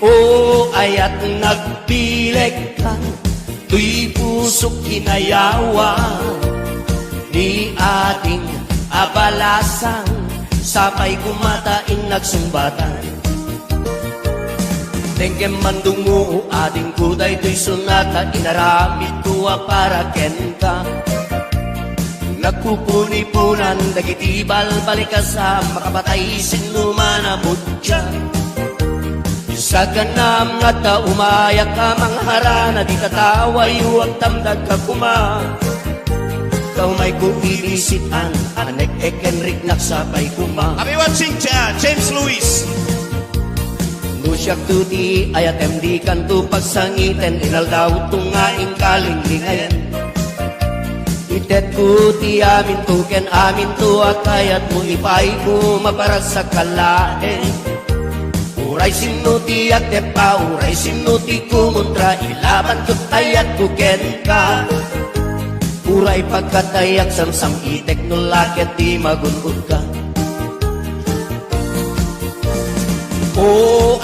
O ayat nagbileg ka, tuy pusok kinayawa, di ating abalasang, sapay kumatain nagsumbatan. Tengkem mandungo ating kuday tuy sunata, inaramit tuwa para kenka. Nagpupuni-punan, dagitibal balikasa, makapatay sinumanamot siya. Sa ganam nga ta umayak ka mangharana, di tataway huwag tamdag ka kuma. Kau may kuibisitan, anek Enric nagsapay kuma. Kami watching James Lewis. Nusyak tuti ayat MD kanto pagsangiten, inaldaw tungaing kalinglingayan. Itet ko ti amin tuken amin to akayat mo ipay ko maparas sa kalahe. Uray sinuti at tepa, uray sinuti kumuntra, ilaban ko tayat kuken ka. Uray pagkatayak samsam itek no laket di magunod ka. O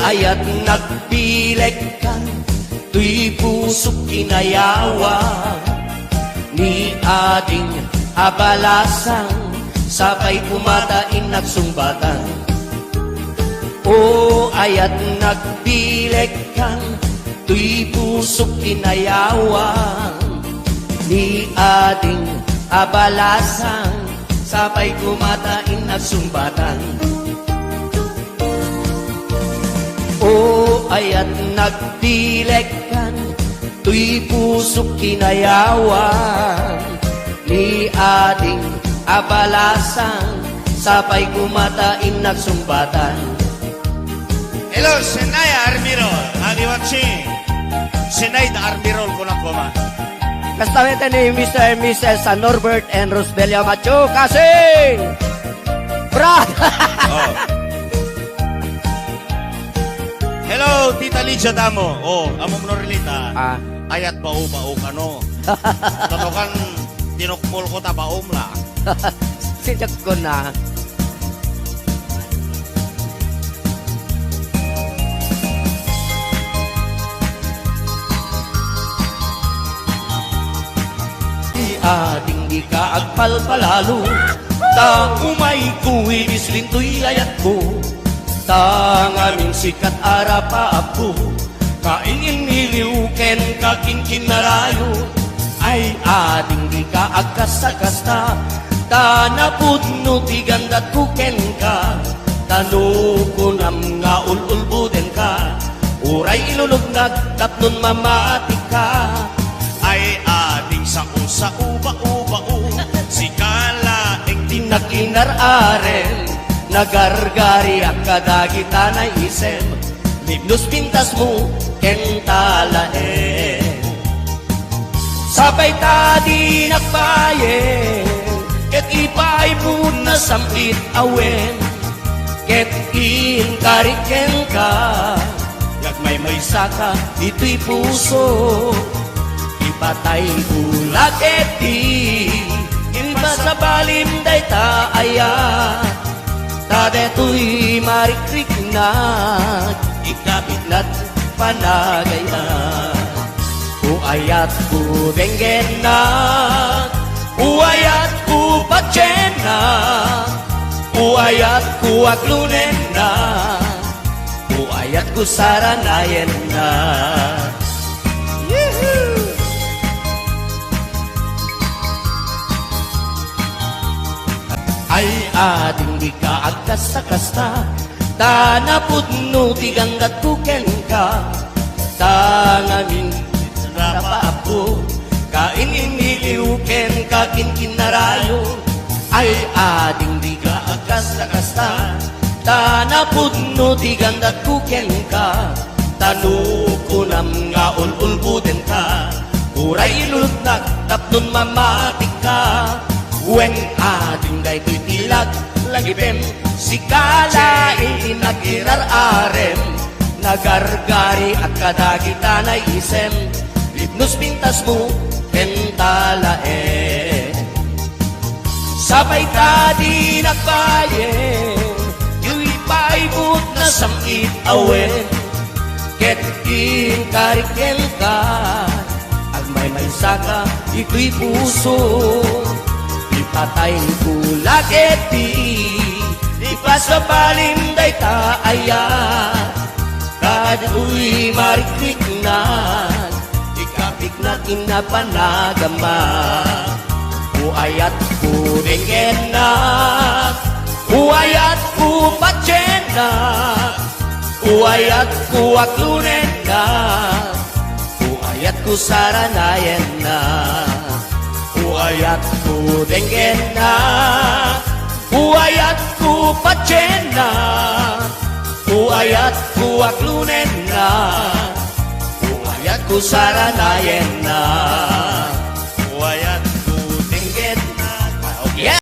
ayat nagpileg ka, tuy pusok kinayawa, ni ating abalasang, sapay kumatain nagsumbatan. O ayat nagpileg ka, tuy pusok kinayawan, ni ating abalasang, sapay kumatain nagsumbatan. O ayat nagpileg ka, tuy pusok kinayawan, ni ating abalasang, sapay kumatain nagsumbatan. Hello, Senay Armirol. Kami watching Senay Armirol ko na kuma. Kastamete ni Mr. and Mrs. Norbert and Rosbelia Macho Kasing! Brad! Oh. Hello, Tita Lydia Damo. Oh, among Norlita. Ayat baum ka no. Tatokan tinukmol ko ta baum la. Sinyak ko na. Ating di ka agpalpalalo, ta umay kuwibis lintoy ayat ko, ta aming sikat arapa apo, kaingin niliw ken kaking kinarayo, ay ating di ka agkasta-kasta, ta napudno ti gandat kuken ka, tanukunam nga ululbuden ka, uray ilulugnag tapnon mamati ka. Ay ating sa uba-uba-u, si kalaing tinakinar-arel, nagargari ang kadagita na isem, libnos pintas mo kentalaen. Sabay tadi nagbayen, ket ipay mo na sampit awen, ket inkariken ka, gagmay may saka ito'y puso. Patay bulag eti, ilba sa balim day ta aya, ta deto'y marikrik na, ikapit na't panagaya. Uayat ko benggen na, uayat ko patyen na, uayat ko aglunen na, uayat ko saranayen na. Ay ating di ka agkasta-kasta, ta napudno ti ganggat kuken ka, ta ngamin napaapo, kain iniliw ken kakin kinarayo. Ay ating di ka agkasta-kasta, ta napudno ti ganggat kuken ka, tanukunam nga ululbuden ka, uray ilulutnak tapnon mamatik ka. Wen ating day ko'y tilag, lagipem, si kalaing inagirar-arem, nagargari at kadagita na isem, libnos pintas mo, kentalaen. Sabay tadi nagbayen, yung ipaibot na samkit awen, karikel ka. Ang may saka, ito'y puso. Ipatayin ko lagit di pa sa balinday taaya. Kadu'y mariklik na, ikapik natin na panagama. Uayat ko ringen na, uayat ko patyen na, uayat ko aklunen na, uayat ko saranayen na, uayat ko ringen na, uayat ko patyen na, uayat ko aklunen na, uayat ko saranayen na, uayat ko ringen na. Okay.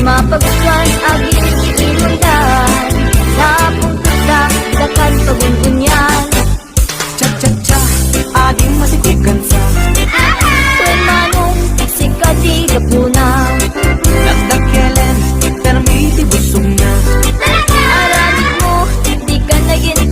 Mapagpuan aging iinundan, napong kita, dakan pagungunyan. Cha-cha-cha, ading masitikan sa Kwen manong sikat di kapuna, nagdakyelen, permiti busog na. aralig mo, di ka naging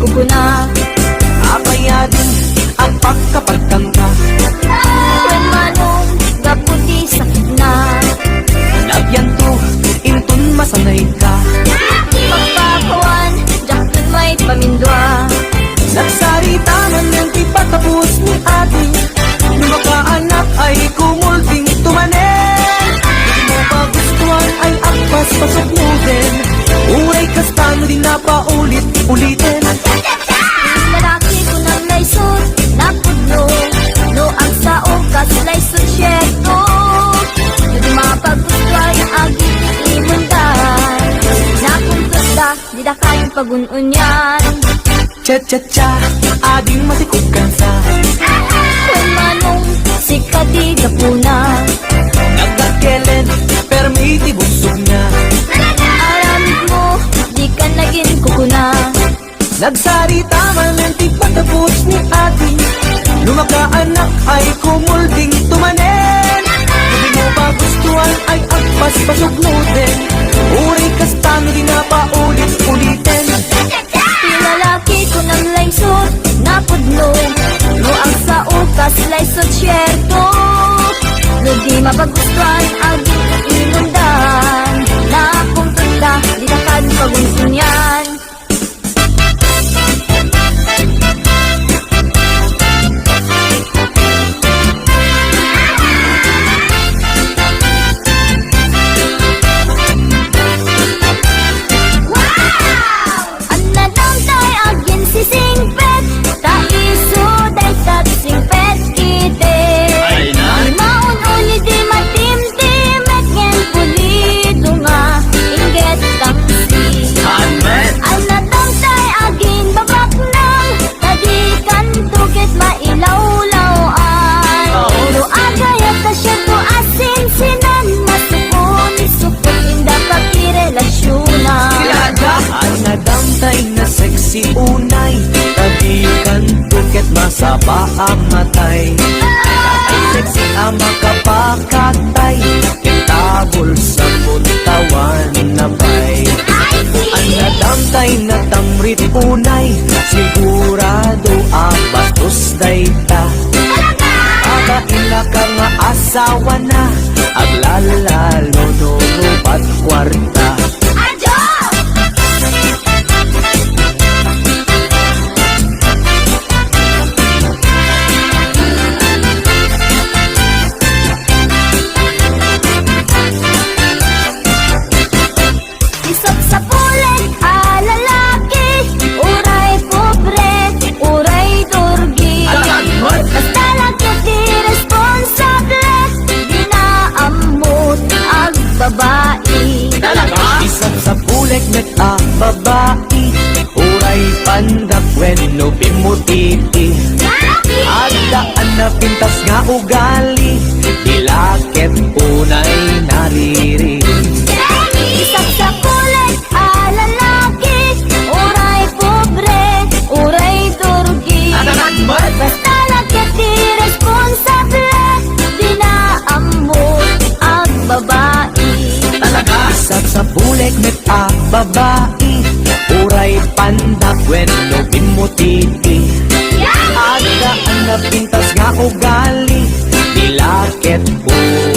pagununyan. Cha-cha-cha, ading matikukan sa When manong sikati kapuna, nagkakelen, permiti busog niya. aramid mo, di ka naging kukuna. Nagsarita man ang patapos ni ate, lumakaanak ay kumulding tumanen. Hindi mo ba gustuhan ay agpas pasugnutin, uri kastano di na paulit-ulitin. Pinalaki ko ng laysot na pudlo, no ang sa ukas laysot syerto. No di mapagustuhan aging inundan, na kung tanda di na kan pagununyan. Si unay, tabikan tuket masaba ang matay. Ay sexy ang makapakatay, itabol sa buntawan na bay. Ang nadamtay na tamrit unay, sigurado bastos dayta. Pakaila ka nga asawa na, aglalalo nurubat kwarta. Isang sa bulek met babae, uray pandak when no bimutiti. Agdaan na pintas nga ugali, dilakit unay nariri. Isang sa kulay lalaki, uray pobre, uray turgi. Basta lagyan di responsable, di na amot ang babae. Isang sa bulek met babae, uray pandak when no bimutiti. Agdaan na pintas nga ugali, dilakit unay